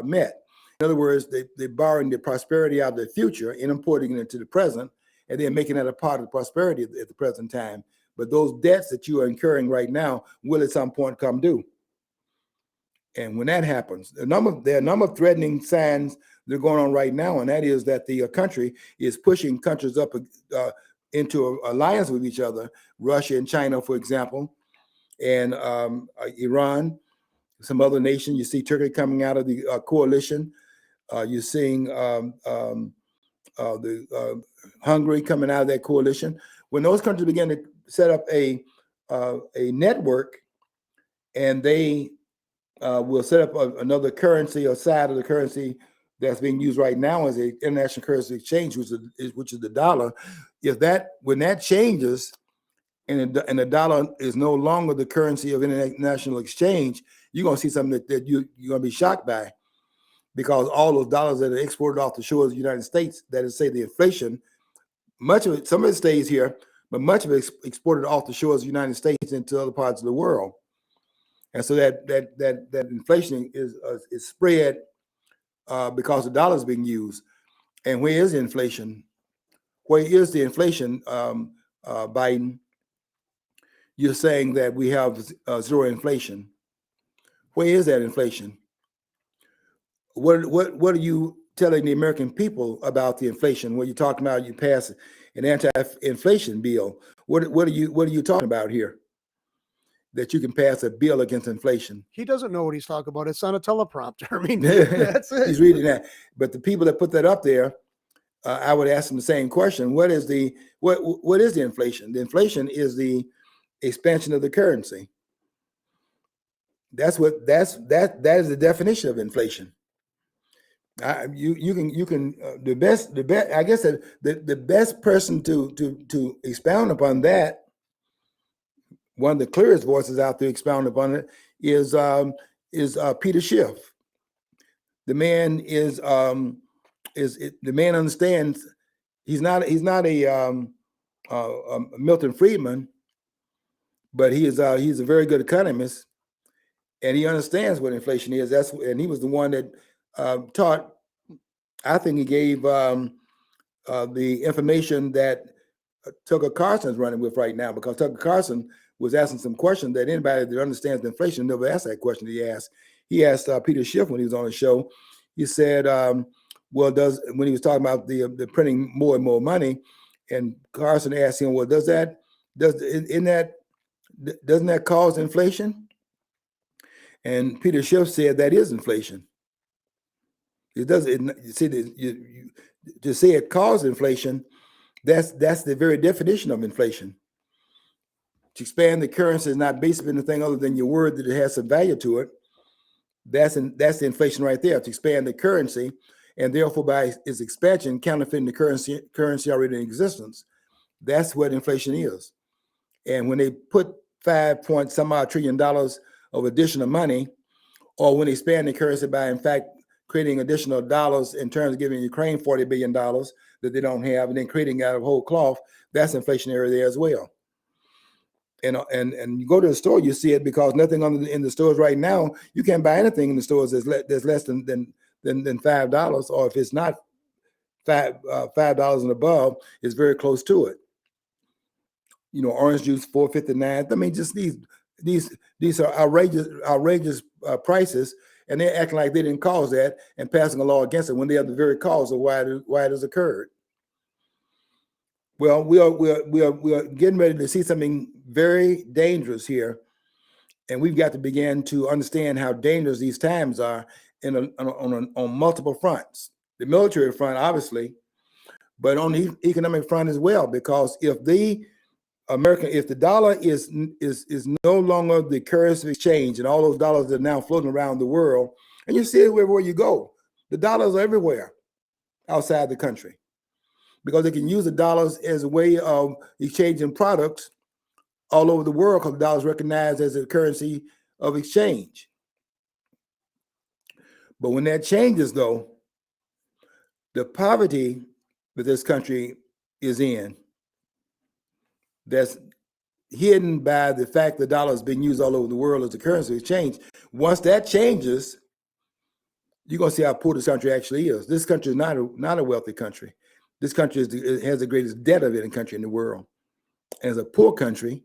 met. In other words, they're borrowing the prosperity out of the future and importing it into the present, and then making that a part of the prosperity at the present time. But those debts that you are incurring right now will at some point come due. And when that happens, there are a number of threatening signs that are going on right now, and that is that the country is pushing countries up into alliance with each other, Russia and China, for example, and Iran, some other nations. You see Turkey coming out of the coalition. You're seeing Hungary coming out of that coalition. When those countries begin to set up a network, and they will set up another currency or side of the currency that's being used right now as an international currency exchange, which is the dollar. When that changes, and the dollar is no longer the currency of international exchange, you're going to see something that you're going to be shocked by, because all those dollars that are exported off the shores of the United States, that is, say, the inflation, much of it, some of it stays here, but much of it is exported off the shores of the United States into other parts of the world. And so that inflation is spread because the dollar is being used. And where is the inflation? Where is the inflation, Biden? You're saying that we have zero inflation. Where is that inflation? What are you telling the American people about the inflation? When you're talking about you pass an anti-inflation bill, what are you talking about here? That you can pass a bill against inflation. He doesn't know what he's talking about. It's on a teleprompter. I mean, that's it. He's reading that. But the people that put that up there, I would ask them the same question. What is the inflation? The inflation is the expansion of the currency. That is the definition of inflation. The best person to expound upon that, one of the clearest voices out there expounding upon it, is Peter Schiff. The man the man understands. He's not a Milton Friedman, but he's a very good economist, and he understands what inflation is. And he was the one that taught. I think he gave the information that Tucker Carlson is running with right now, because Tucker Carlson was asking some questions that anybody that understands the inflation never asked that question. He asked Peter Schiff when he was on the show. He said, when he was talking about the printing more and more money, and Carlson asked him, well, doesn't that cause inflation? And Peter Schiff said that is inflation. It does. To say it caused inflation, that's the very definition of inflation. To expand the currency is not based on anything other than your word that it has some value to it. That's the inflation right there. To expand the currency, and therefore by its expansion, counterfeiting the currency already in existence. That's what inflation is. And when they put $5 trillion of additional money, or when they expand the currency by, in fact, creating additional dollars in terms of giving Ukraine $40 billion that they don't have, and then creating out of whole cloth, that's inflationary there as well. And you go to the store, you see it, because nothing in the stores right now, you can't buy anything in the stores that's less than $5, or if it's not $5 and above, it's very close to it. Orange juice $4.59. I mean, just these are outrageous prices, and they're acting like they didn't cause that and passing a law against it when they are the very cause of why it has occurred. Well, we are getting ready to see something very dangerous here, and we've got to begin to understand how dangerous these times are on multiple fronts. The military front, obviously, but on the economic front as well. Because if the if the dollar is no longer the currency of exchange, and all those dollars are now floating around the world, and you see it wherever you go, the dollars are everywhere outside the country, because they can use the dollars as a way of exchanging products all over the world, because the dollar is recognized as a currency of exchange. But when that changes, though, the poverty that this country is in, that's hidden by the fact the dollar is being used all over the world as a currency of exchange. Once that changes, you're going to see how poor this country actually is. This country is not a wealthy country. This country has the greatest debt of any country in the world. And it's a poor country,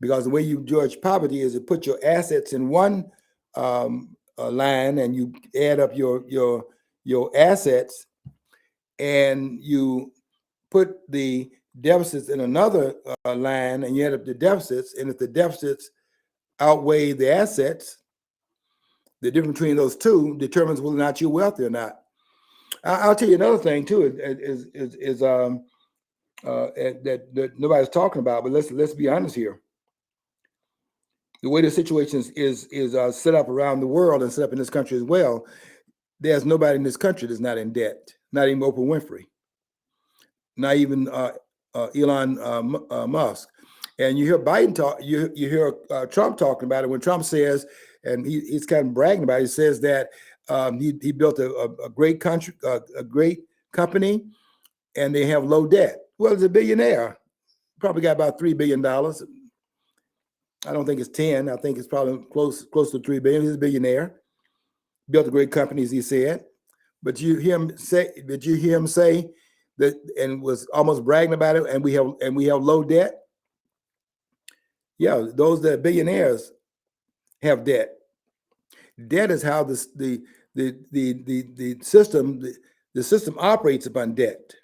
because the way you judge poverty is to put your assets in one line, and you add up your assets, and you put the deficits in another line, and you add up the deficits. And if the deficits outweigh the assets, the difference between those two determines whether or not you're wealthy or not. I'll tell you another thing too, that nobody's talking about, but let's be honest here. The way the situation is set up around the world and set up in this country as well, there's nobody in this country that's not in debt. Not even Oprah Winfrey. Not even Elon Musk. And you hear Biden talk. You hear Trump talking about it, when Trump says, and he's kind of bragging about it, he says that he built a great country, a great company, and they have low debt. Well, he's a billionaire. Probably got about $3 billion. I don't think it's 10. I think it's probably close to $3 billion. He's a billionaire. Built a great company, as he said. But you hear him say that, and was almost bragging about it, and we have low debt. Yeah, those that are billionaires have debt. Debt is how the system operates upon debt.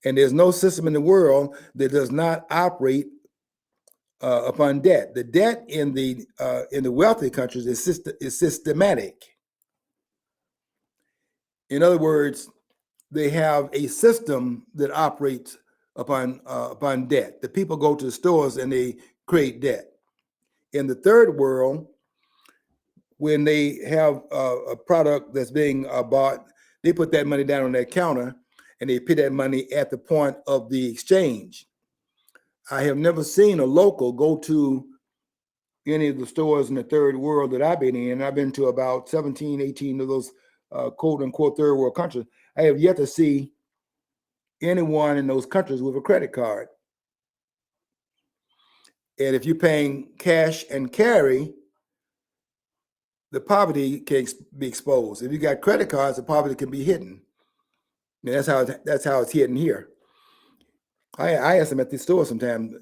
And there's no system in the world that does not operate upon debt. The debt in the wealthy countries is systematic. In other words, they have a system that operates upon debt. The people go to the stores and they create debt. In the third world, when they have a product that's being bought, they put that money down on that counter and they pay that money at the point of the exchange. I have never seen a local go to any of the stores in the third world that I've been in. I've been to about 17, 18 of those quote unquote third world countries. I have yet to see anyone in those countries with a credit card. And if you're paying cash and carry, the poverty can be exposed. If you got credit cards, the poverty can be hidden. And that's how it's hidden here. I ask them at the store sometimes,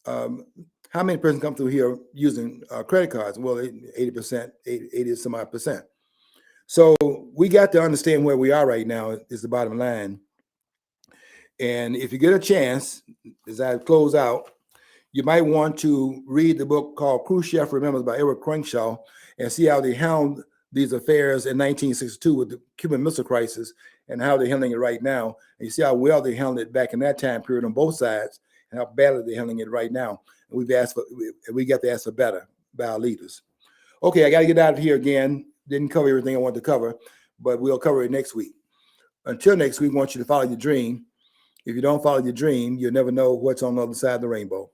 how many persons come through here using credit cards? Well, 80%, 80 some odd percent. So we got to understand where we are right now is the bottom line. And if you get a chance, as I close out, you might want to read the book called Khrushchev Remembers by Eric Crenshaw and see how they handled these affairs in 1962 with the Cuban Missile Crisis and how they're handling it right now. And you see how well they handled it back in that time period on both sides and how badly they're handling it right now. And we got to ask for better by our leaders. Okay, I got to get out of here again. Didn't cover everything I wanted to cover, but we'll cover it next week. Until next week, I want you to follow your dream. If you don't follow your dream, you'll never know what's on the other side of the rainbow.